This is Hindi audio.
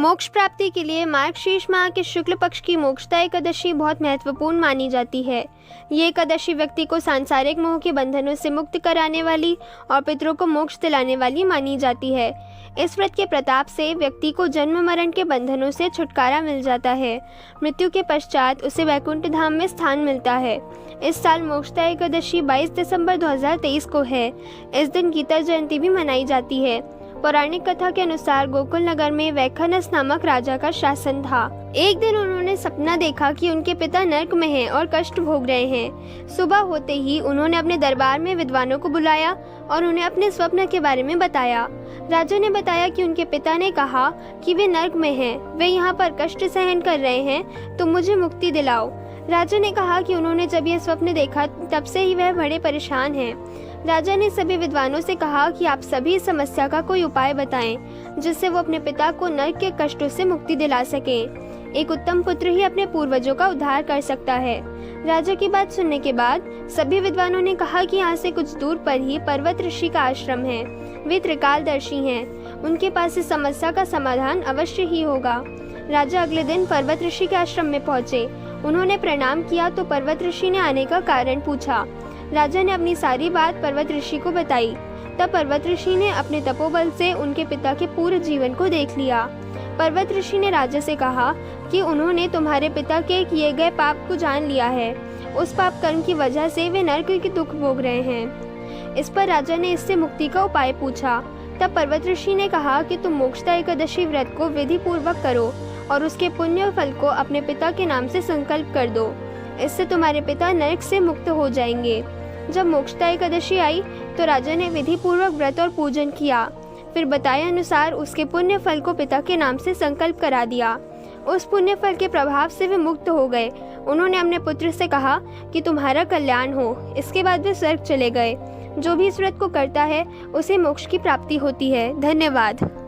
मोक्ष प्राप्ति के लिए मार्गशीर्ष माह के शुक्ल पक्ष की मोक्षदा एकादशी बहुत महत्वपूर्ण मानी जाती है। ये एकादशी व्यक्ति को सांसारिक मोह के बंधनों से मुक्त कराने वाली और पितरों को मोक्ष दिलाने वाली मानी जाती है। इस व्रत के प्रताप से व्यक्ति को जन्म मरण के बंधनों से छुटकारा मिल जाता है। मृत्यु के पश्चात उसे वैकुंठ धाम में स्थान मिलता है। इस साल मोक्षदा एकादशी 22 दिसंबर 2023 को है। इस दिन गीता जयंती भी मनाई जाती है। पौराणिक कथा के अनुसार गोकुल नगर में वैखानस नामक राजा का शासन था। एक दिन उन्होंने सपना देखा कि उनके पिता नरक में हैं और कष्ट भोग रहे हैं। सुबह होते ही उन्होंने अपने दरबार में विद्वानों को बुलाया और उन्हें अपने स्वप्न के बारे में बताया। राजा ने बताया कि उनके पिता ने कहा कि वे नरक में हैं, वे यहाँ पर कष्ट सहन कर रहे हैं, तो मुझे मुक्ति दिलाओ। राजा ने कहा कि उन्होंने जब यह स्वप्न देखा तब से ही वह बड़े परेशान हैं। राजा ने सभी विद्वानों से कहा कि आप सभी समस्या का कोई उपाय बताएं, जिससे वो अपने पिता को नरक के कष्टों से मुक्ति दिला सकें। एक उत्तम पुत्र ही अपने पूर्वजों का उद्धार कर सकता है। राजा की बात सुनने के बाद सभी विद्वानों ने कहा कि यहाँ से कुछ दूर पर ही पर्वत ऋषि का आश्रम है। वे त्रिकालदर्शी हैं, उनके पास इस समस्या का समाधान अवश्य ही होगा। राजा अगले दिन पर्वत ऋषि के आश्रम में पहुँचे। उन्होंने प्रणाम किया तो पर्वत ऋषि ने आने का कारण पूछा। राजा ने अपनी सारी बात पर्वत ऋषि को बताई। तब पर्वत ऋषि ने अपने तपोबल से उनके पिता के पूरे जीवन को देख लिया। पर्वत ऋषि ने राजा से कहा कि उन्होंने तुम्हारे पिता के किए गए पाप को जान लिया है। उस पाप कर्म की वजह से वे नरक के दुख भोग रहे हैं। इस पर राजा ने इससे मुक्ति का उपाय पूछा। तब पर्वत ऋषि ने कहा कि तुम मोक्षदा एकादशी व्रत को विधि पूर्वक करो और उसके पुण्य फल को अपने पिता के नाम से संकल्प कर दो। इससे तुम्हारे पिता नरक से मुक्त हो जाएंगे। जब मोक्षदा एकादशी आई तो राजा ने विधि पूर्वक व्रत और पूजन किया। फिर बताए अनुसार उसके पुण्य फल को पिता के नाम से संकल्प करा दिया। उस पुण्य फल के प्रभाव से वे मुक्त हो गए। उन्होंने अपने पुत्र से कहा कि तुम्हारा कल्याण हो। इसके बाद वे स्वर्ग चले गए। जो भी इस व्रत को करता है उसे मोक्ष की प्राप्ति होती है। धन्यवाद।